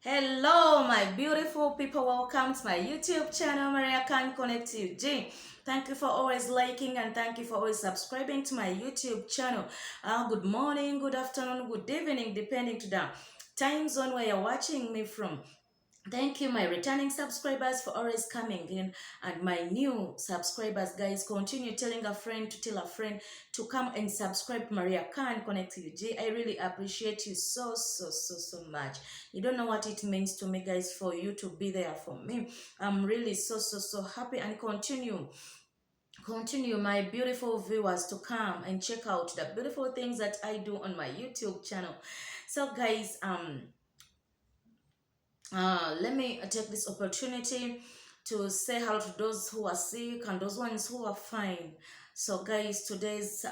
Hello, my beautiful people. Welcome to my YouTube channel, Maria Can Connect to G. Thank you for always liking and thank you for always subscribing to my YouTube channel. Good morning, good afternoon, good evening, depending to the time zone where you're watching me from. Thank you, my returning subscribers, for always coming in, and my new subscribers, guys. Continue telling a friend to tell a friend to come and subscribe. Maria Khan Connect to UJ. I really appreciate you so much. You don't know what it means to me, guys, for you to be there for me. I'm really so happy, and continue my beautiful viewers to come and check out the beautiful things that I do on my YouTube channel. So, guys, let me take this opportunity to say hello to those who are sick and those ones who are fine. So, guys, today's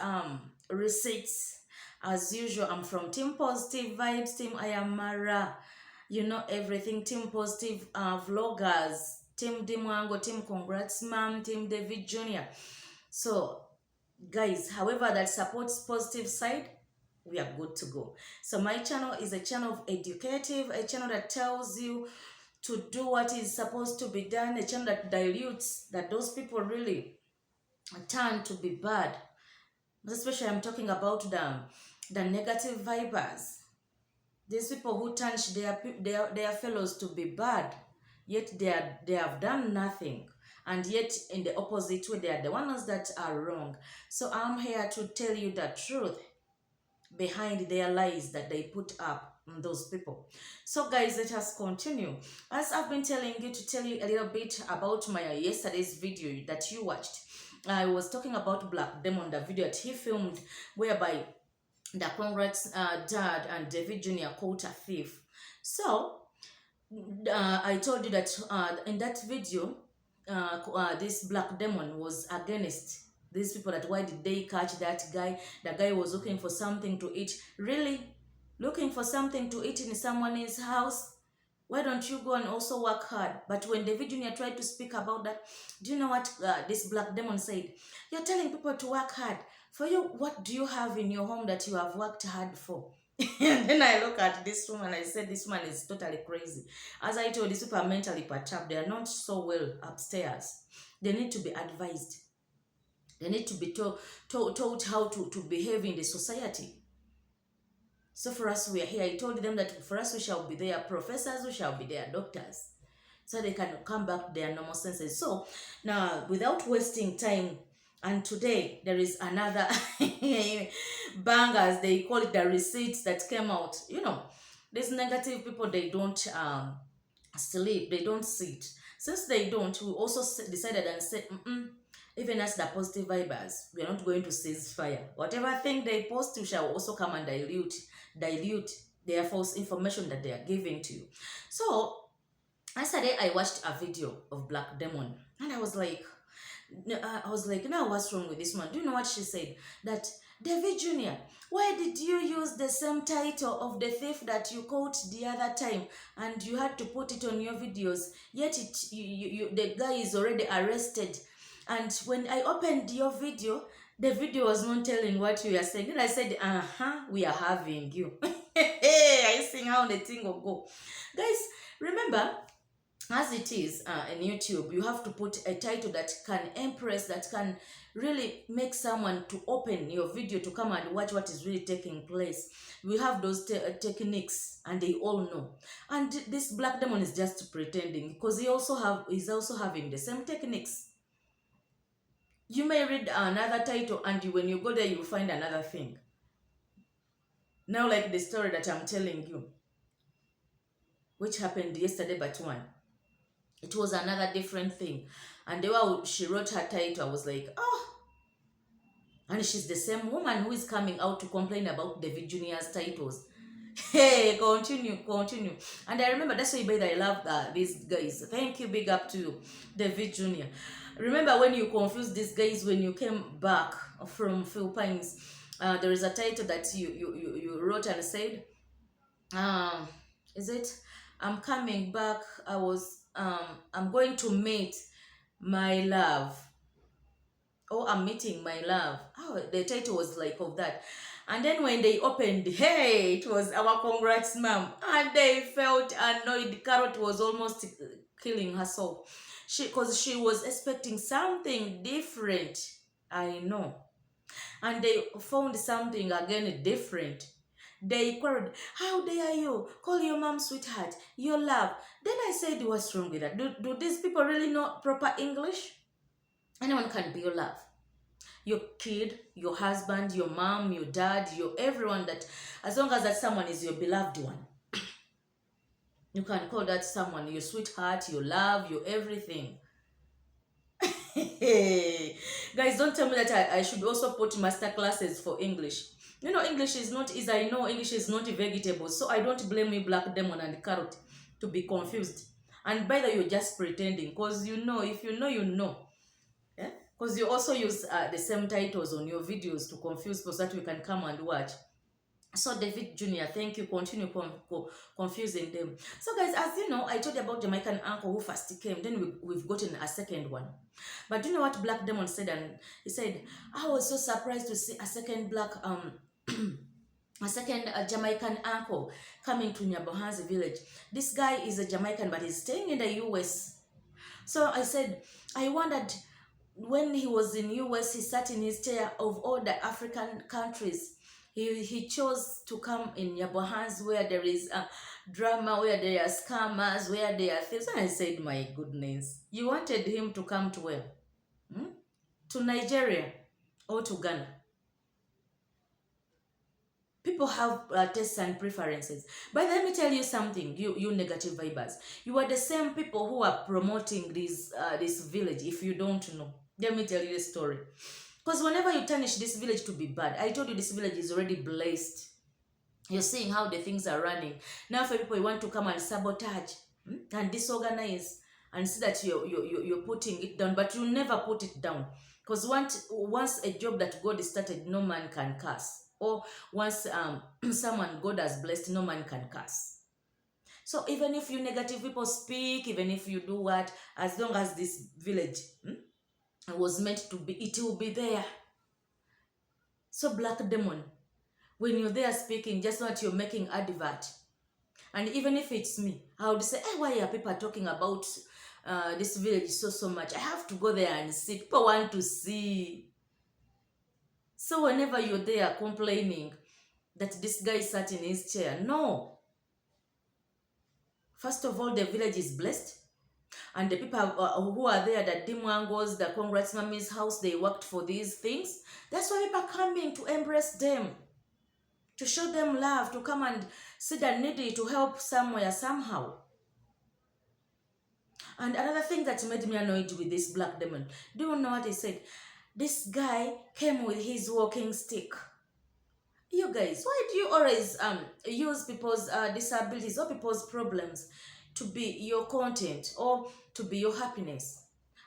receipts, as usual, I'm from Team Positive Vibes, Team Ayamara, you know everything, Team Positive Vloggers, Team Dimwango, Team Congrats Mom, Team David Jr. So, guys, however that supports positive side, we are good to go. So my channel is a channel of educative, a channel that tells you to do what is supposed to be done, a channel that dilutes, that those people really turn to be bad. Especially I'm talking about the negative vibers. These people who turn their fellows to be bad, yet they have done nothing. And yet in the opposite way, they are the ones that are wrong. So I'm here to tell you the truth behind their lies that they put up on those people. So guys, let us continue. As I've been telling you, to tell you a little bit about my yesterday's video that you watched. I was talking about Black Demon, the video that he filmed, whereby the Congrats dad and David Jr. caught a thief. So I told you that in that video, this Black Demon was against these people, that why did they catch that guy? The guy was looking for something to eat. Really? Looking for something to eat in someone's house? Why don't you go and also work hard? But when David Jr. tried to speak about that, do you know what this Black Demon said? You're telling people to work hard. For you, what do you have in your home that you have worked hard for? And then I look at this woman, I said, this man is totally crazy. As I told you, these people are mentally perturbed. They are not so well upstairs. They need to be advised. They need to be taught how to behave in the society. So for us, we are here. I told them that for us, we shall be their professors, we shall be their doctors. So they can come back to their normal senses. So now, without wasting time, and today there is another bangers, they call it the receipts that came out. You know, these negative people, they don't sleep, they don't sit. Since they don't, we also decided and said, even as the positive vibers, we are not going to cease fire. Whatever thing they post, we shall also come and dilute their false information that they are giving to you. So yesterday I watched a video of Black Demon, and I was like, now what's wrong with this one? Do you know what she said? That David Jr., why did you use the same title of the thief that you caught the other time, and you had to put it on your videos? Yet the guy is already arrested. And when I opened your video, the video was not telling what you are saying. And I said, we are having you. Hey, I sing how the thing will go. Guys, remember, as it is in YouTube, you have to put a title that can impress, that can really make someone to open your video to come and watch what is really taking place. We have those techniques, and they all know. And this Black Demon is just pretending, because he's also having the same techniques. You may read another title, and when you go there, you will find another thing. Now, like the story that I'm telling you, which happened yesterday, but one. It was another different thing. And the way she wrote her title, I was like, oh. And she's the same woman who is coming out to complain about David Jr.'s titles. Hey, continue. And I remember, that's why I love these guys. Thank you, big up to David Jr. Remember when you confused these guys when you came back from Philippines? There is a title that you wrote and said, is it, I'm coming back, I'm going to meet my love. Oh, I'm meeting my love. Oh, the title was like of that. And then when they opened, hey, it was our congrats, mom. And they felt annoyed. Carrot was almost killing herself. Because she was expecting something different. I know. And they found something again different. They queried, how dare you call your mom sweetheart, your love? Then I said, what's wrong with that? Do these people really know proper English? Anyone can be your love. Your kid, your husband, your mom, your dad, your everyone, that as long as that someone is your beloved one, you can call that someone your sweetheart, your love, your everything. Guys, don't tell me that I should also put master classes for English. You know, English is not easy. I know English is not vegetable, so I don't blame you, black demon and carrot, to be confused. And by the way, you're just pretending, because you know, if you know, you know. Yeah? Because you also use the same titles on your videos to confuse people so that we can come and watch. So David Jr., thank you. Continue confusing them. So guys, as you know, I told you about Jamaican uncle who first came. Then we've gotten a second one. But do you know what Black Demon said? And he said, I was so surprised to see a second black a second Jamaican uncle coming to Nyabohan's village. This guy is a Jamaican, but he's staying in the US. So I said, I wondered, when he was in US, he sat in his chair. Of all the African countries, he chose to come in Nyabohan's, where there is drama, where there are scammers, where there are things. And I said, my goodness, you wanted him to come to where? Hmm? To Nigeria or to Ghana? People have tastes and preferences. But let me tell you something, you negative vibers. You are the same people who are promoting this village. If you don't know, let me tell you a story. Because whenever you tarnish this village to be bad, I told you this village is already blessed. You're seeing how the things are running. Now for people, you want to come and sabotage and disorganize and see that you're putting it down, but you never put it down. Because once a job that God started, no man can curse. Or once someone God has blessed, no man can curse. So even if you negative people speak, even if you do what, as long as this village was meant to be, it will be there. So black demon, when you're there speaking, just not you're making advert. And even if it's me, I would say, hey, why are people talking about this village so much? I have to go there and see. People want to see. So whenever you're there complaining that this guy sat in his chair, no. First of all, the village is blessed. And the people who are there, the Dimwangos, the Congrats Mommy's house, they worked for these things. That's why people are coming to embrace them, to show them love, to come and see the needy, to help somewhere, somehow. And another thing that made me annoyed with this black demon, do you know what he said? This guy came with his walking stick. You guys, why do you always use people's disabilities or people's problems to be your content or to be your happiness?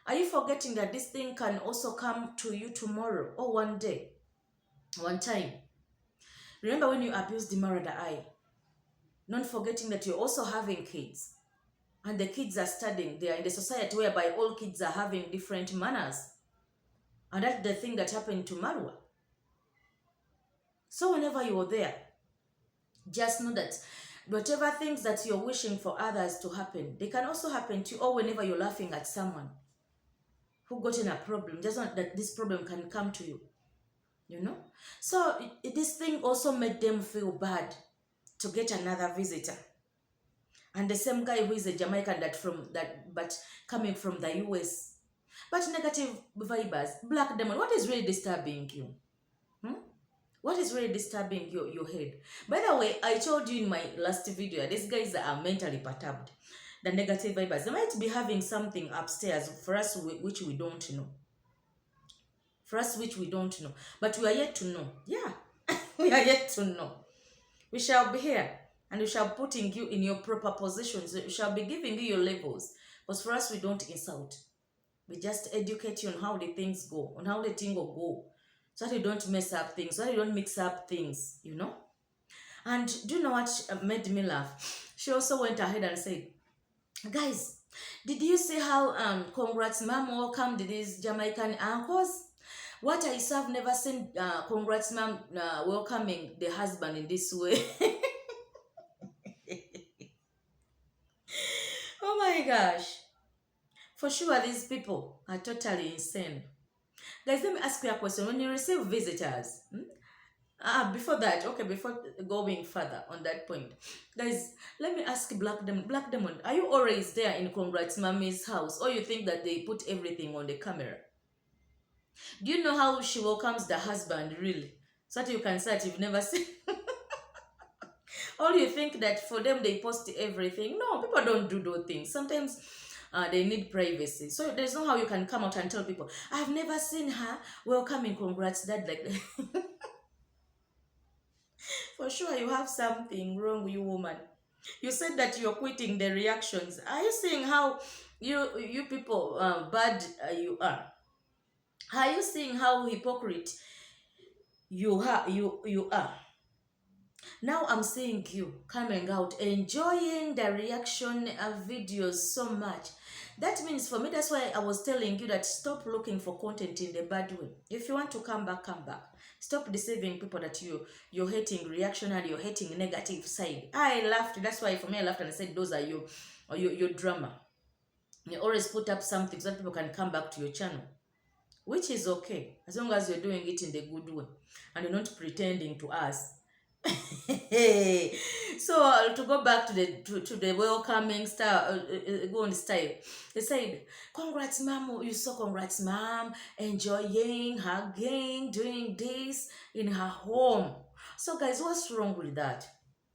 Are you forgetting that this thing can also come to you tomorrow or one day, one time? Remember when you abused the Marada eye? Not forgetting that you're also having kids. And the kids are studying. They are in the society whereby all kids are having different manners. And that's the thing that happened to Marwa. So whenever you're there, just know that whatever things that you're wishing for others to happen, they can also happen to you. Or whenever you're laughing at someone who got in a problem, just know that this problem can come to you. You know? So this thing also made them feel bad to get another visitor. And the same guy who is a Jamaican but coming from the US. But negative vibers, black demon, what is really disturbing you? What is really disturbing your head? By the way, I told you in my last video, these guys are mentally perturbed. The negative vibers, they might be having something upstairs for us which we don't know. For us which we don't know. But we are yet to know. Yeah, we are yet to know. We shall be here. And we shall be putting you in your proper positions. We shall be giving you your levels. But for us, we don't insult. We just educate you on how the things go, on how the thing will go. So that you don't mess up things, so that you don't mix up things, you know? And do you know what made me laugh? She also went ahead and said, guys, did you see how Congrats Mom welcomed these Jamaican uncles? What I say, I've never seen congrats mom welcoming the husband in this way. Oh my gosh. For sure, these people are totally insane. Guys, let me ask you a question. When you receive visitors, before that, okay, before going further on that point, guys, let me ask Black Demon, are you always there in Congrats Mommy's house, or you think that they put everything on the camera? Do you know how she welcomes the husband, really? So that you can say that you've never seen. Or you think that for them they post everything? No, people don't do those things. Sometimes they need privacy. So there's no how you can come out and tell people, I've never seen her welcoming congrats dad like that. For sure you have something wrong with you, woman. You said that you're quitting the reactions. Are you seeing how you people bad you are? Are you seeing how hypocrite you are? Now I'm seeing you coming out, enjoying the reaction videos so much. That means for me, that's why I was telling you that stop looking for content in the bad way. If you want to come back, come back. Stop deceiving people that you're hating reactionary, you're hating negative side. I laughed. That's why for me I laughed and I said those are your drama. You always put up something so that people can come back to your channel, which is okay as long as you're doing it in the good way and you're not pretending to us. So to go back to the welcoming style, go on style. They said, "Congrats, mom! You saw congrats, mom! Enjoying, hugging, doing this in her home." So, guys, what's wrong with that?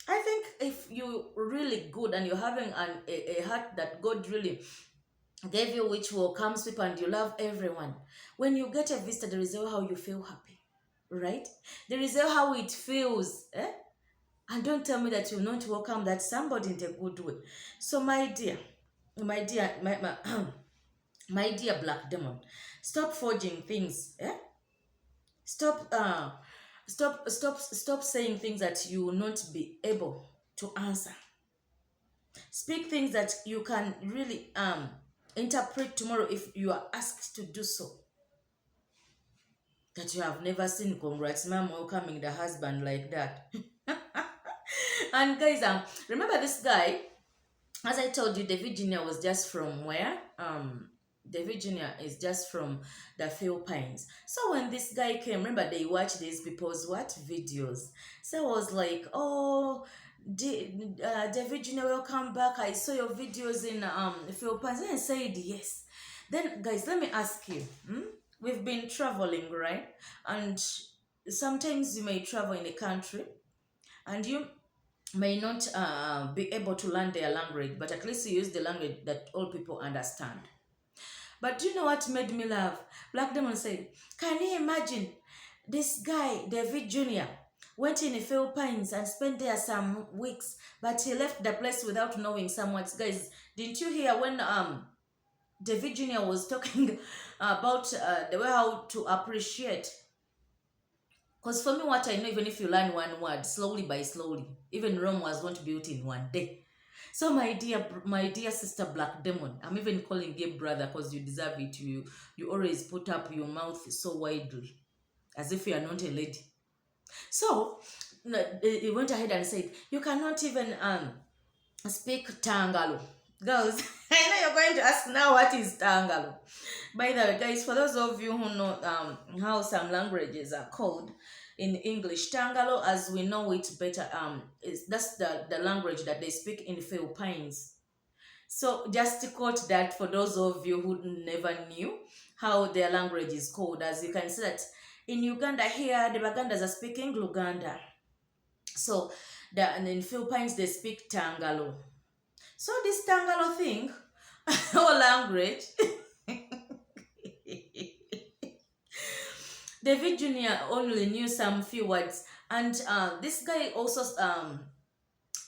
I think if you're really good and you're having a heart that God really gave you, which welcomes people and you love everyone, when you get a visitor, there is how you feel happy, right? There is how it feels, eh? And don't tell me that you not welcome that somebody in a good way. So my my dear Black Demon, stop forging things, eh? Stop stop saying things that you will not be able to answer. Speak things that you can really interpret tomorrow if you are asked to do so. That you have never seen congrats mom welcoming the husband like that. And guys, remember this guy, as I told you, the Virginia was just from where? The Virginia is just from the Philippines. So when this guy came, remember they watched these people's what videos. So I was like, oh, the Virginia, welcome back. I saw your videos in the Philippines, and I said yes. Then guys, let me ask you. We've been traveling, right? And sometimes you may travel in a country, and you may not be able to learn their language, but at least you use the language that all people understand. But do you know what made me laugh? Black Demon said, can you imagine this guy, David Jr., went in the Philippines and spent there some weeks, but he left the place without knowing some words. Guys, didn't you hear when David Jr. was talking about the way how to appreciate? Because for me, what I know, even if you learn one word slowly by slowly, even Rome was not built in one day. So my dear sister Black Demon, I'm even calling you brother because you deserve it. You always put up your mouth so widely, as if you are not a lady. So he went ahead and said, you cannot even speak Tangalo. Girls, I know you're going to ask now what is Tangalo. By the way, guys, for those of you who know how some languages are called in English, Tangalo, as we know it better, that's the language that they speak in the Philippines. So just to quote that for those of you who never knew how their language is called, as you can see that in Uganda here, the Bagandas are speaking Luganda. So and in Philippines they speak Tangalo. So this Tangalo thing, or language, David Jr. only knew some few words, and this guy also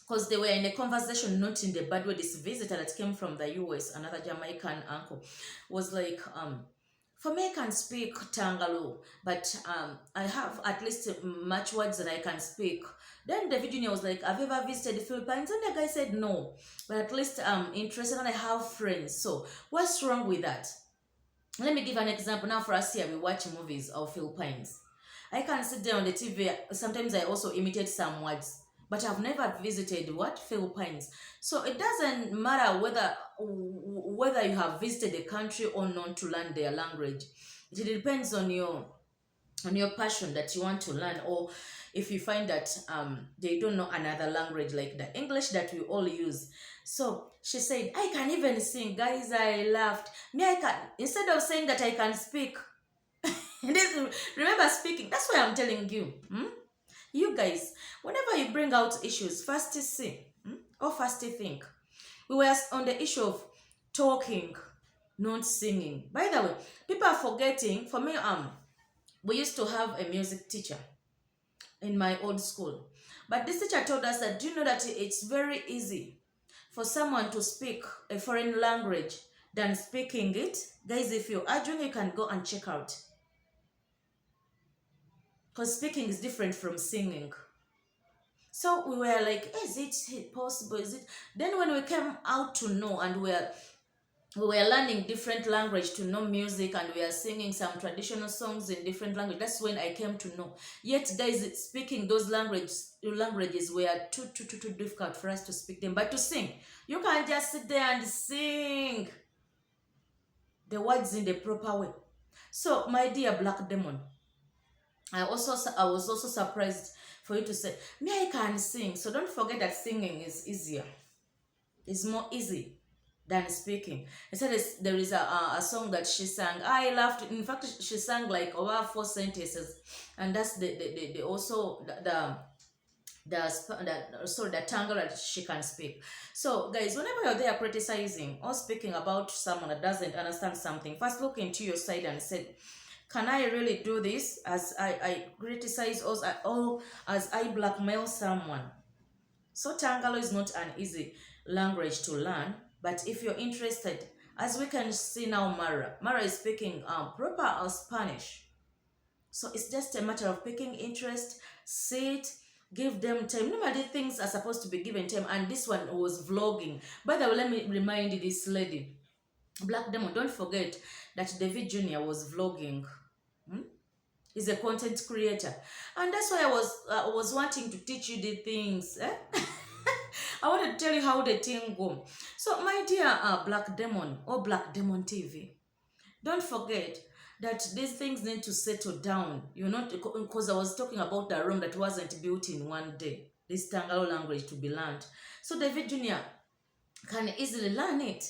because they were in a conversation, not in the bad way. This visitor that came from the US, another Jamaican uncle, was like, for me, I can speak Tangalo, but I have at least much words that I can speak. Then David Jr. was like, have you ever visited the Philippines? And the guy said no, but at least I'm interested and I have friends. So what's wrong with that? Let me give an example. Now for us here, we watch movies of Philippines. I can sit there on the TV. Sometimes I also imitate some words, but I've never visited what Philippines. So it doesn't matter whether you have visited a country or not to learn their language. It depends on your passion that you want to learn, or if you find that they don't know another language like the English that we all use. So she said, I can even sing. Guys, I laughed. Me, I can, instead of saying that I can speak, remember speaking. That's why I'm telling you. You guys, whenever you bring out issues, first sing, or first think. We were on the issue of talking, not singing. By the way, people are forgetting. For me, we used to have a music teacher in my old school. But this teacher told us that, do you know that it's very easy for someone to speak a foreign language than speaking it? Guys, if you're arguing, you can go and check out. Because speaking is different from singing. So we were like, is it possible? Is it? Then when we came out to know, and we were learning different language to know music, and we are singing some traditional songs in different language. That's when I came to know. Yet, guys, speaking those languages were too difficult for us to speak them. But to sing, you can just sit there and sing the words in the proper way. So, my dear Black Demon, I was also surprised for you to say, me, I can sing. So don't forget that singing is easier. It's more easy than speaking. I said there is a song that she sang. I laughed. In fact, she sang like over 4 sentences, and that's the also the tongue that she can speak. So guys, whenever you're there criticizing or speaking about someone that doesn't understand something, first look into your side and say, can I really do this? As I criticize us, as I blackmail someone. So Tangalo is not an easy language to learn, but if you're interested, as we can see now, Mara is speaking proper Spanish. So it's just a matter of picking interest, sit, give them time. Normally things are supposed to be given time, and this one was vlogging. By the way, let me remind this lady, Black Demon, don't forget that David Jr. was vlogging. He's a content creator, and that's why I was wanting to teach you the things. I want to tell you how the thing go. So my dear Black Demon or Black Demon TV, don't forget that these things need to settle down. You're not, because I was talking about the room that wasn't built in one day. This Tangalo language to be learned. So David Jr. can easily learn it.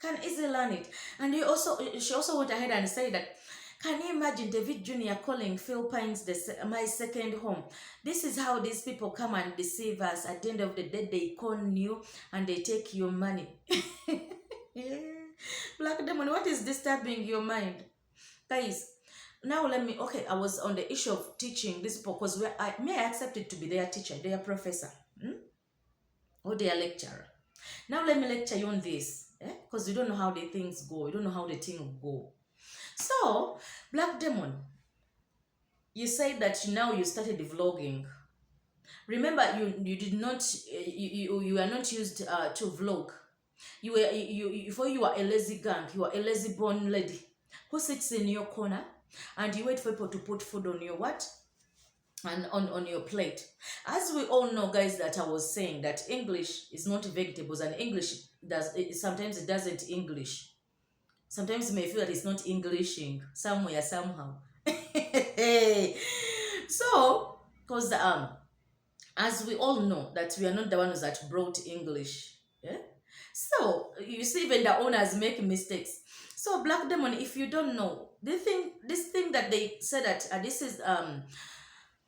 Can easily learn it. And she also went ahead and said that, can you imagine David Jr. calling Philippines my second home? This is how these people come and deceive us. At the end of the day, they con you and they take your money. Black Demon, what is disturbing your mind? Guys, now I was on the issue of teaching these people, because I accepted to be their teacher, their professor, or their lecturer. Now let me lecture you on this, because you don't know how the things go. You don't know how the thing go. So, Black Demon, you said that now you started vlogging. Remember, you did not, you are not used to vlog. You were a lazy gang. You were a lazy born lady who sits in your corner and you wait for people to put food on your what? And on your plate. As we all know, guys, that I was saying that English is not vegetables, and English sometimes it doesn't English. Sometimes you may feel that it's not Englishing somewhere, somehow. So, because as we all know that we are not the ones that brought English. Yeah? So, you see, even the owners make mistakes. So, Black Demon, if you don't know, this thing that they said that this is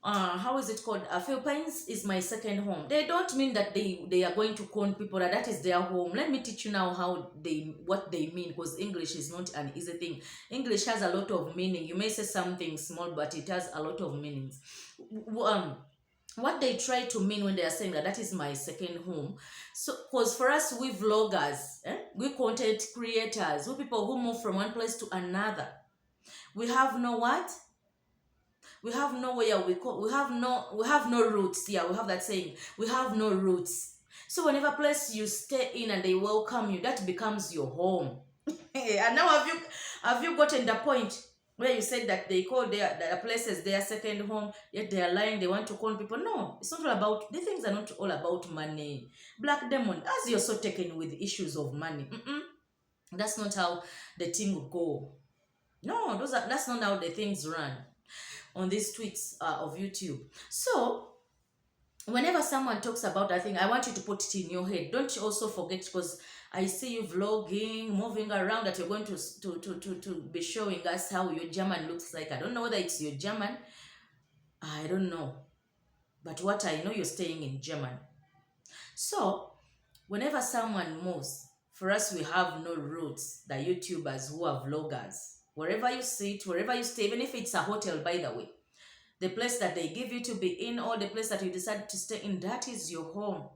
how is it called? Philippines is my second home. They don't mean that they are going to con people that is their home. Let me teach you now what they mean, because English is not an easy thing. English has a lot of meaning. You may say something small, but it has a lot of meanings. What they try to mean when they are saying that is my second home. So, because for us, we vloggers, we content creators, we people who move from one place to another, we have no what? We have nowhere we have no roots. Yeah, we have that saying. We have no roots. So whenever place you stay in and they welcome you, that becomes your home. And now have you gotten the point where you said that they call their places their second home, yet they are lying, they want to con people? No, it's not all about, the things are not all about money. Black Demon, as you're so taken with issues of money, that's not how the thing will go. No, that's not how the things run on these tweets of YouTube. So whenever someone talks about that thing, I want you to put it in your head. Don't also forget, because I see you vlogging, moving around, that you're going to be showing us how your German looks like. I don't know whether it's your German. I don't know. But what I know, you're staying in German. So whenever someone moves, for us, we have no roots. The YouTubers who are vloggers, wherever you sit, wherever you stay, even if it's a hotel, by the way, the place that they give you to be in, or the place that you decide to stay in, that is your home.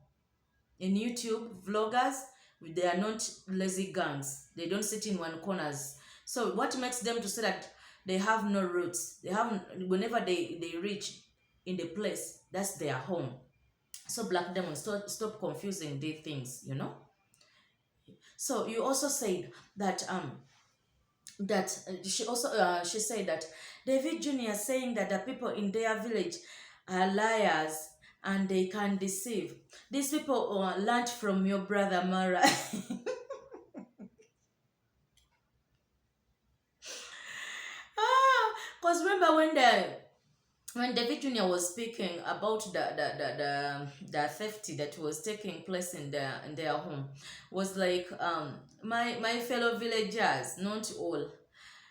In YouTube, vloggers, they are not lazy guns. They don't sit in one corners. So what makes them to say that they have no roots? They have, whenever they reach in the place, that's their home. So Black Demon, stop confusing these things. So you also said that she said that David Jr. saying that the people in their village are liars and they can deceive. These people learned from your brother Mara. Because remember when David Jr. was speaking about the theft that was taking place in their home, was like, my fellow villagers, not all,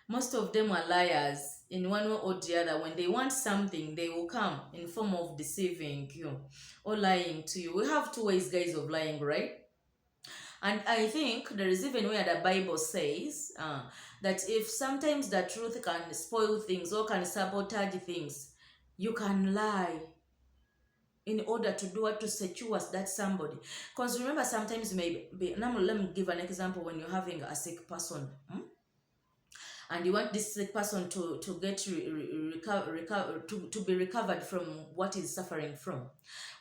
most of them are liars in one way or the other. When they want something, they will come in form of deceiving you or lying to you. We have two ways, guys, of lying, right? And I think there is even where the Bible says that if sometimes the truth can spoil things or can sabotage things, you can lie in order to do what, to secure that somebody. Because remember, sometimes maybe, now let me give an example. When you're having a sick person, and you want this sick person to get to be recovered from what he's suffering from,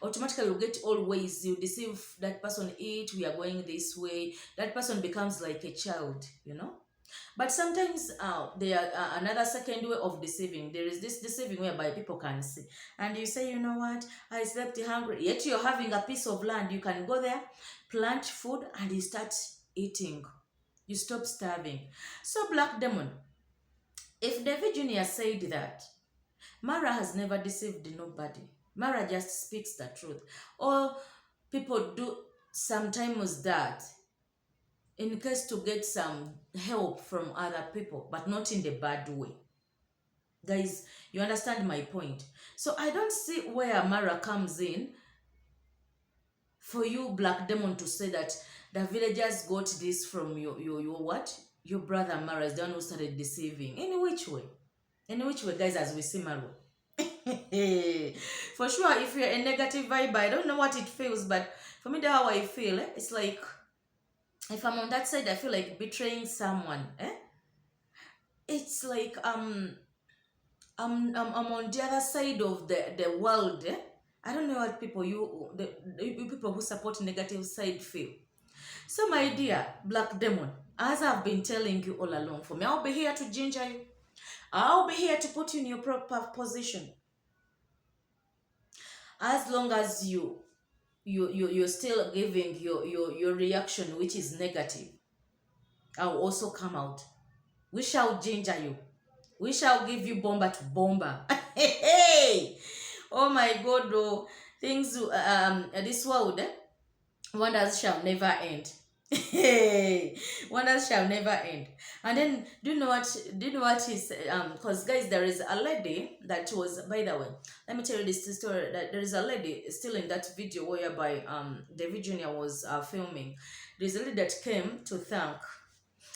automatically you get always, you deceive that person, we are going this way, that person becomes like a child. But sometimes there are another second way of deceiving. There is this deceiving whereby people can see, and you say, you know what, I slept hungry, yet you're having a piece of land, you can go there, plant food, and you start eating, you stop starving. So Black Demon, if David Jr. said that, Mara has never deceived nobody. Mara just speaks the truth. Or people do sometimes that in case to get some help from other people, but not in the bad way. Guys, you understand my point? So I don't see where Mara comes in for you, Black Demon, to say that the villagers got this from your what? Your brother Mara is the one who started deceiving. In which way? In which way, guys, as we see Maro? For sure, if you're a negative vibe, I don't know what it feels, but for me, that's how I feel. It's like, if I'm on that side, I feel like betraying someone. It's like I'm on the other side of the world. I don't know what the people who support negative side feel. So my dear Black Demon, as I've been telling you all along, for me, I'll be here to ginger you. I'll be here to put you in your proper position. As long as you're still giving your reaction, which is negative, I'll also come out. We shall ginger you. We shall give you bomba to bomba. Hey! Oh my God, oh. Things, this world, wonders shall never end. Hey, wonders shall never end. And then, do you know what is, because guys, there is a lady that was, by the way, let me tell you this story, that there is a lady still in that video whereby David Jr. was filming. There's a lady that came to thank.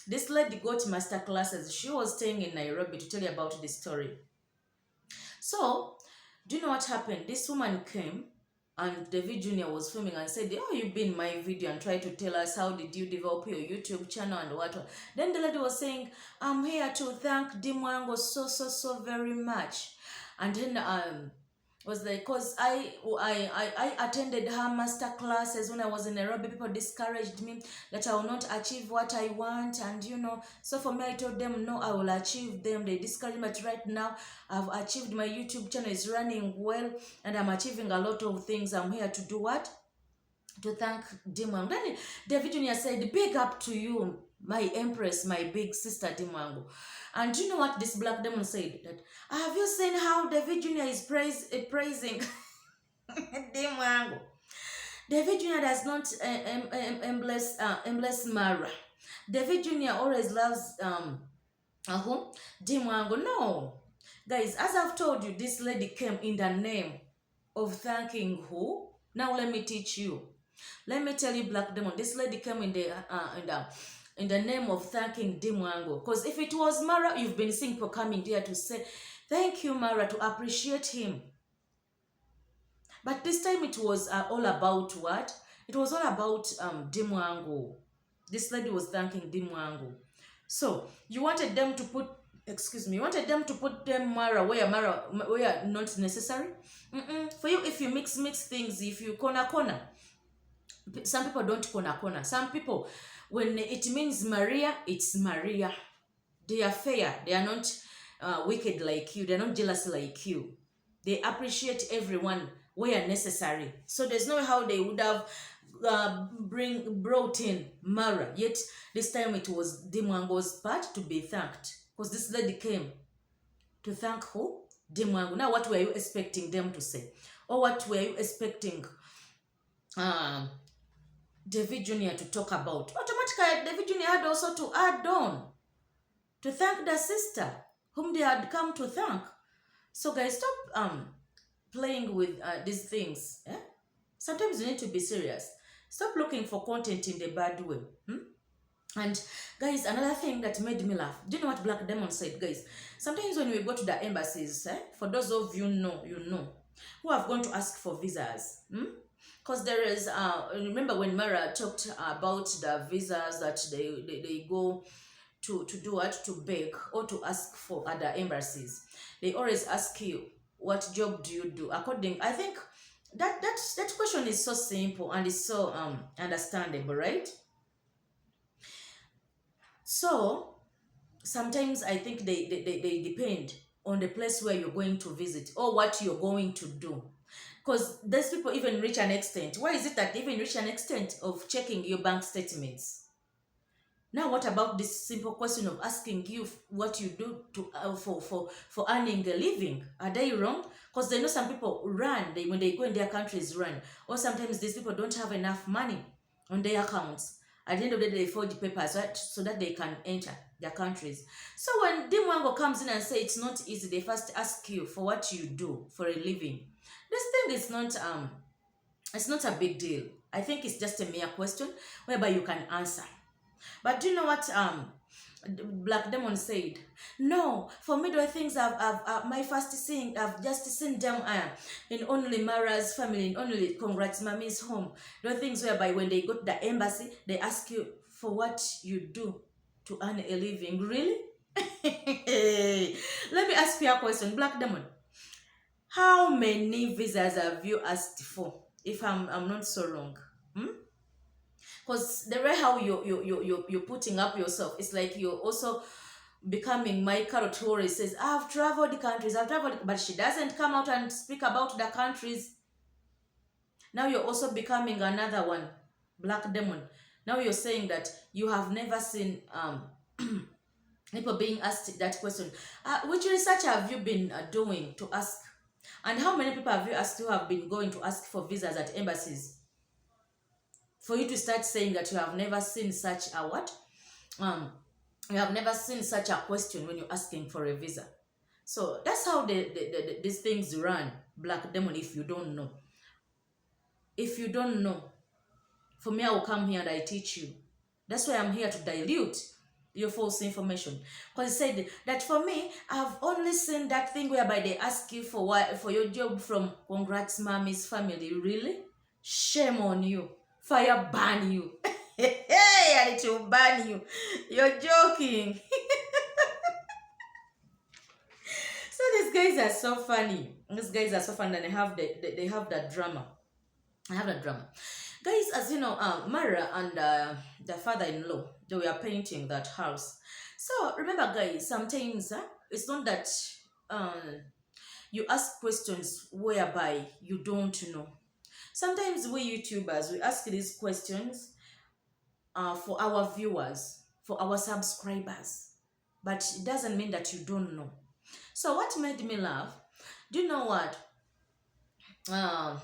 This lady got master classes. She was staying in Nairobi, to tell you about this story. So, do you know what happened? This woman came and David Jr. was filming and said, oh, you've been in my video, and tried to tell us how did you develop your YouTube channel and what. Then the lady was saying, I'm here to thank Dimwango so very much. And then Was like, cause I attended her master classes when I was in Nairobi. People discouraged me that I will not achieve what I want, and so for me, I told them no, I will achieve them. They discouraged me, but right now I've achieved. My YouTube channel is running well, and I'm achieving a lot of things. I'm here to do what? To thank Dimwangu. Then David Jr. said, big up to you, my empress, my big sister Dimwangu. And do you know what this black demon said? That, have you seen how David Jr. is praising Dimwangu? David Jr. does not embrace Mara. David Jr. always loves who? Dimwangu. No. Guys, as I've told you, this lady came in the name of thanking who? Now let me teach you. Let me tell you, Black Demon, this lady came in the name of thanking Dimwangu. Because if it was Mara, you've been seeing people coming there to say, thank you, Mara, to appreciate him. But this time it was all about what? It was all about Dimwangu. This lady was thanking Dimwangu. So you wanted them to put, you wanted them to put them Mara where not necessary. For you, if you mix things, if you corner. Some people don't corner. Some people, when it means Maria, it's Maria. They are fair. They are not wicked like you. They are not jealous like you. They appreciate everyone where necessary. So there's no how they would have brought in Mara. Yet this time it was Dimwangu's part to be thanked. Because this lady came to thank who? Dimwangu. Now what were you expecting them to say? Or what were you expecting David Jr. to talk about? Automatically, David Jr. had also to add on to thank the sister whom they had come to thank. So guys, stop playing with these things. Sometimes you need to be serious. Stop looking for content in the bad way. And guys, another thing that made me laugh. Do you know what Black Demon said, guys? Sometimes when we go to the embassies, for those of you know, who have gone to ask for visas. Because there is, remember when Mara talked about the visas that they go to do what? To beg or to ask for at the embassies. They always ask you, what job do you do? I think that question is so simple and it's so understandable, right? So sometimes I think they depend on the place where you're going to visit or what you're going to do. Because those people even reach an extent. Why is it that they even reach an extent of checking your bank statements? Now, what about this simple question of asking you what you do to for earning a living? Are they wrong? Because they know some people run, when they go in their countries run. Or sometimes these people don't have enough money on their accounts. At the end of the day, they forge papers, right, so that they can enter their countries. So when Dimwangu comes in and says it's not easy, they first ask you for what you do for a living. This thing is not it's not a big deal. I think it's just a mere question whereby you can answer. But do you know what Black Demon said? No, for me, the things my first seeing, I've just seen them in only Mara's family, in only Congrats Mommy's home. The things whereby when they go to the embassy, they ask you for what you do to earn a living. Really? Let me ask you a question, Black Demon. How many visas have you asked for? If I'm not so wrong. Because the way how you're putting up yourself, it's like you're also becoming my carrot who always says, I've traveled the countries, but she doesn't come out and speak about the countries. Now you're also becoming another one, Black Demon. Now you're saying that you have never seen people being asked that question. Which research have you been doing to ask? And how many people have you asked who have been going to ask for visas at embassies? For you to start saying that you have never seen such a what? You have never seen such a question when you're asking for a visa. So that's how these things run, Black Demon, if you don't know. If you don't know, for me, I will come here and I teach you. That's why I'm here to dilute your false information. Because he said that for me, I've only seen that thing whereby they ask you for your job from Congrats Mommy's family. Really? Shame on you. Fire burn you. Hey, and it will burn you. You're joking. So this These guys are so funny. These guys are so fun, and they have that drama. I have that drama. Guys, as you know, Mara and the father-in-law, they were painting that house. So remember, guys, sometimes it's not that um, you ask questions whereby you don't know. Sometimes we YouTubers, we ask these questions for our viewers, for our subscribers, but it doesn't mean that you don't know. So what made me laugh? Do you know what?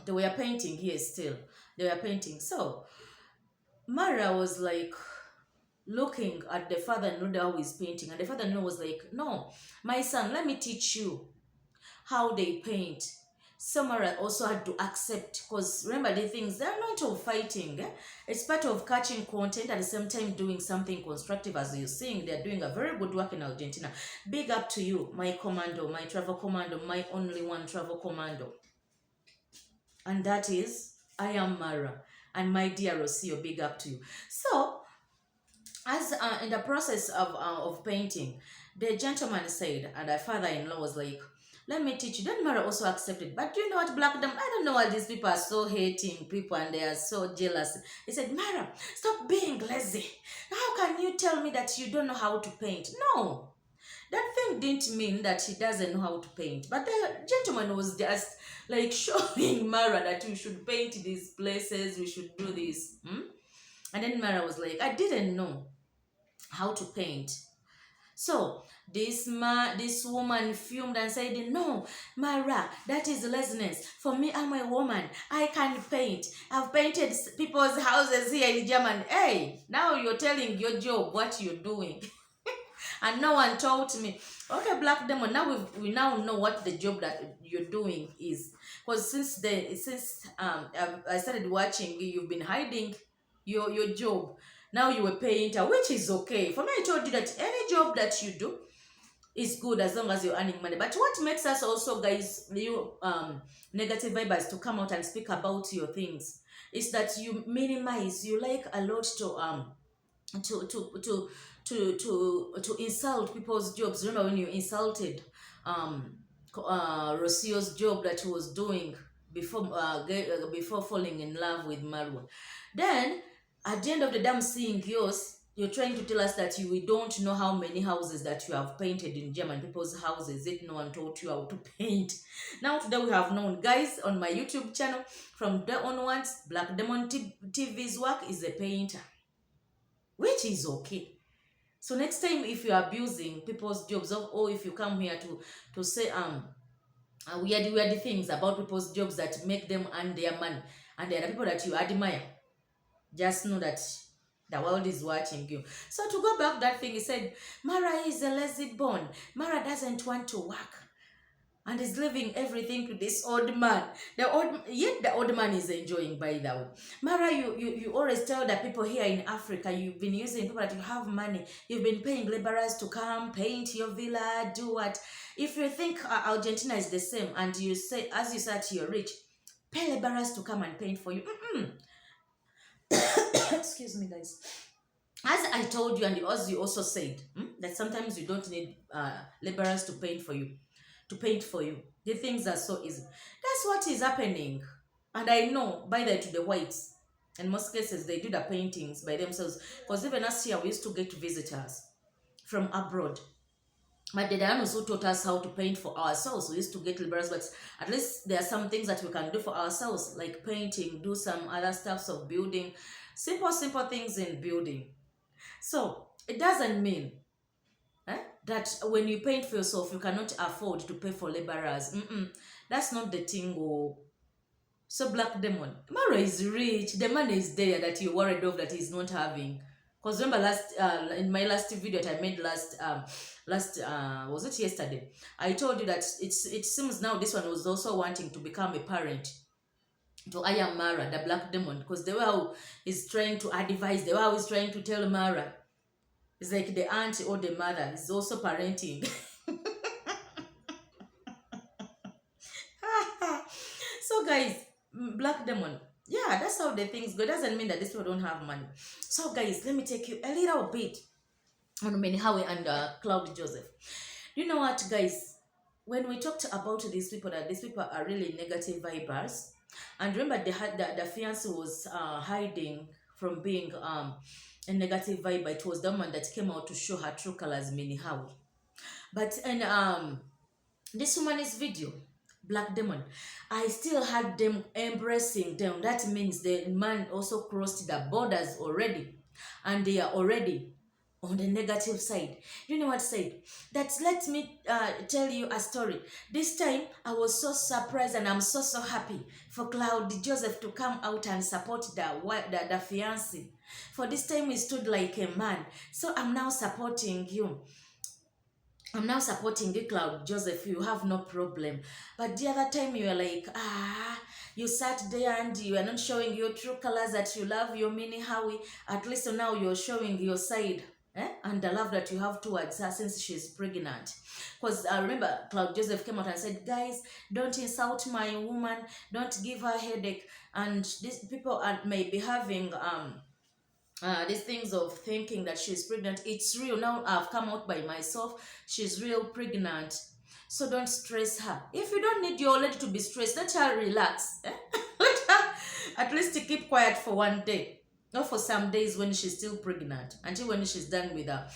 They were painting here still. They were painting. So Mara was like looking at the father-in-law who is painting, and the father-in-law was like, "No, my son, let me teach you how they paint." Samara also had to accept, because remember the things, they're not all fighting. It's part of catching content at the same time doing something constructive. As you're seeing, they're doing a very good work in Argentina. Big up to you, my commando, my travel commando, my only one travel commando. And that is, I am Mara. And my dear Rocio, big up to you. So, as in the process of painting, the gentleman said, and the father-in-law was like, "Let me teach you." Then Mara also accepted. But do you know what, Black them? I don't know why these people are so hating people and they are so jealous. He said, "Mara, stop being lazy. How can you tell me that you don't know how to paint?" No, that thing didn't mean that he doesn't know how to paint. But the gentleman was just like showing Mara that we should paint these places, we should do this. And then Mara was like, "I didn't know how to paint." So this woman fumed and said, "No, Mara, that is laziness. For me, I'm a woman. I can paint. I've painted people's houses here in Germany." Hey, now you're telling your job what you're doing. And no one told me. Okay, Black Demon, now we now know what the job that you're doing is. Because since I started watching, you've been hiding your job. Now you a painter, which is okay. For me, I told you that any job that you do is good as long as you're earning money. But what makes us also, guys, you negative vibers to come out and speak about your things is that you minimize. You like a lot to to to to insult people's jobs. Remember when you insulted Rocio's job that he was doing before falling in love with Marwa. Then at the end of the day, I'm seeing yours. You're trying to tell us that we don't know how many houses that you have painted in German people's houses. Yet no one taught you how to paint. Now today we have known, guys, on my YouTube channel. From there onwards, Black Demon TV's work is a painter, which is okay. So next time, if you're abusing people's jobs, or if you come here to say weird things about people's jobs that make them earn their money, and there are people that you admire, just know that the world is watching you. So to go back that thing, he said, Mara is a lazy bone. Mara doesn't want to work and is leaving everything to this old man. Yet the old man is enjoying, by the way. Mara, you always tell the people here in Africa, you've been using people that you have money. You've been paying laborers to come, paint your villa, do what. If you think Argentina is the same, and you say, as you said, you're rich, pay laborers to come and paint for you. Excuse me, guys. As I told you, and as you also said, that sometimes you don't need laborers to paint for you. The things are so easy. That's what is happening. And I know, by the to the whites, in most cases, they do the paintings by themselves. Because even us here, we used to get visitors from abroad. But the Dianos who taught us how to paint for ourselves, we used to get laborers, but at least there are some things that we can do for ourselves, like painting, do some other stuffs of building, simple things in building. So it doesn't mean that when you paint for yourself, you cannot afford to pay for laborers. That's not the thing. Oh. So Black Demon, Mara is rich. The money is there that you're worried of that he's not having. Because remember in my last video that I made last was it yesterday? I told you that it seems now this one was also wanting to become a parent to I am Mara, the Black Demon, because the way how he's trying to advise, the way how he's trying to tell Mara, it's like the aunt or the mother is also parenting. So guys, Black Demon, yeah, that's how the things go. Doesn't mean that these people don't have money. So guys, let me take you a little bit on Howie and Cloud Joseph. You know what, guys? when we talked about these people, that these people are really negative vibers, and remember they had the fiance was hiding from being a negative vibe. It was the woman that came out to show her true colors, Minihawi. But in this woman's video, Black Demon, I still had them embracing them. That means the man also crossed the borders already, and they are already on the negative side. You know what said? That let me tell you a story. This time I was so surprised, and I'm so happy for Cloud Joseph to come out and support the fiancé. For this time he stood like a man. So I'm now supporting you. I'm now supporting you, Cloud Joseph. You have no problem. But the other time you were like, you sat there and you are not showing your true colors that you love your mini Howie. At least now you're showing your side. And the love that you have towards her since she's pregnant. Because I remember Cloud Joseph came out and said, guys, don't insult my woman. Don't give her a headache. And these people may be having these things of thinking that she's pregnant. It's real. Now I've come out by myself. She's real pregnant. So don't stress her. If you don't need your lady to be stressed, let her relax. Let her at least to keep quiet for one day. Not for some days when she's still pregnant. Until when she's done with her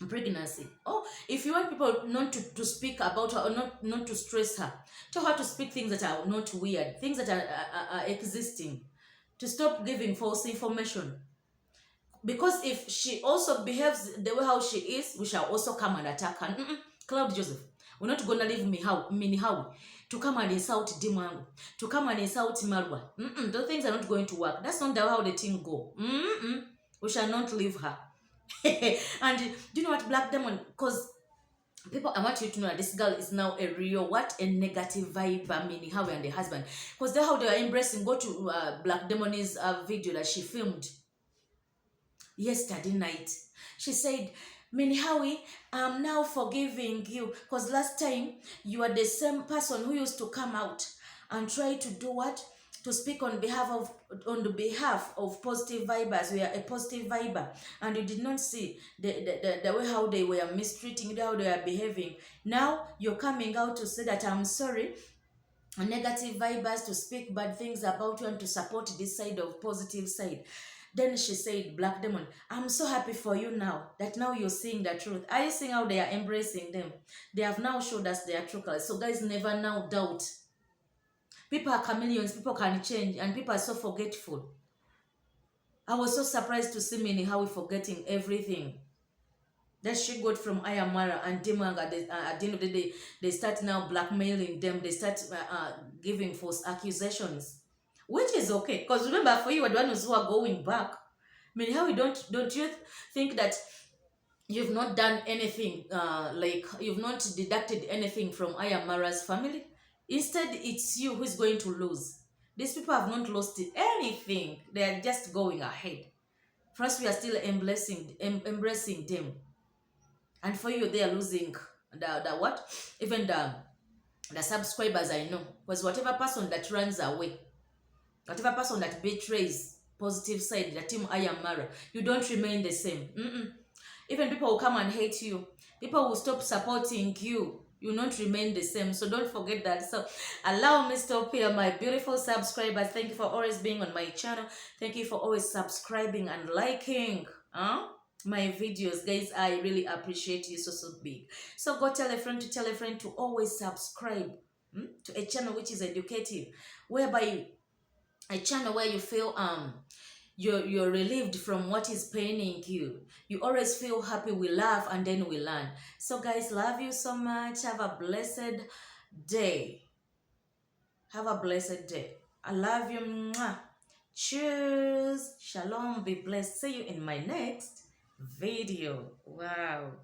pregnancy. Oh, if you want people not to speak about her or not to stress her, tell her to speak things that are not weird. Things that are existing. To stop giving false information. Because if she also behaves the way how she is, we shall also come and attack her. Cloud Joseph, we're not gonna leave Mini Howie to come and insult Dimango, to come and insult Marwa. Those things are not going to work. That's not how the thing go. We shall not leave her. And do you know what, Black Demon? Because people, I want you to know that this girl is now a real what, a negative vibe. Mini Howie and the husband, because they're how they are embracing. Go to Black Demon's video that she filmed yesterday night. She said, Minhawi, I'm now forgiving you, because last time you are the same person who used to come out and try to do what? To speak on the behalf of positive vibers. We are a positive viber, and you did not see the way how they were mistreating you, how they are behaving. Now you're coming out to say that I'm sorry, negative vibers, to speak bad things about you and to support this side of positive side. Then she said, Black Demon, I'm so happy for you now, that now you're seeing the truth. Are you seeing how they are embracing them? They have now showed us their true colors. So guys, never now doubt. People are chameleons, people can change, and people are so forgetful. I was so surprised to see Minnie how we forgetting everything that she got from Ayamara and Dimanga. At the end of the day, they start now blackmailing them. They start giving false accusations, which is okay. Because remember, for you are the ones who are going back. I mean, how we don't you think that you've not done anything, like you've not deducted anything from Ayamara's family? Instead, it's you who's going to lose. These people have not lost anything. They are just going ahead. First, we are still embracing them. And for you, they are losing the what? Even the subscribers, I know. Because whatever person that runs away, whatever person that betrays positive side, the team Ayamara, you don't remain the same. Even people will come and hate you. People will stop supporting you. You will not remain the same. So don't forget that. So allow me to stop here, my beautiful subscribers. Thank you for always being on my channel. Thank you for always subscribing and liking my videos. Guys, I really appreciate you so big. So go tell a friend to always subscribe to a channel which is educative, whereby a channel where you feel you're relieved from what is paining you. You always feel happy. We laugh and then we learn. So guys, love you so much. Have a blessed day. Have a blessed day. I love you. Mwah. Cheers. Shalom. Be blessed. See you in my next video. Wow.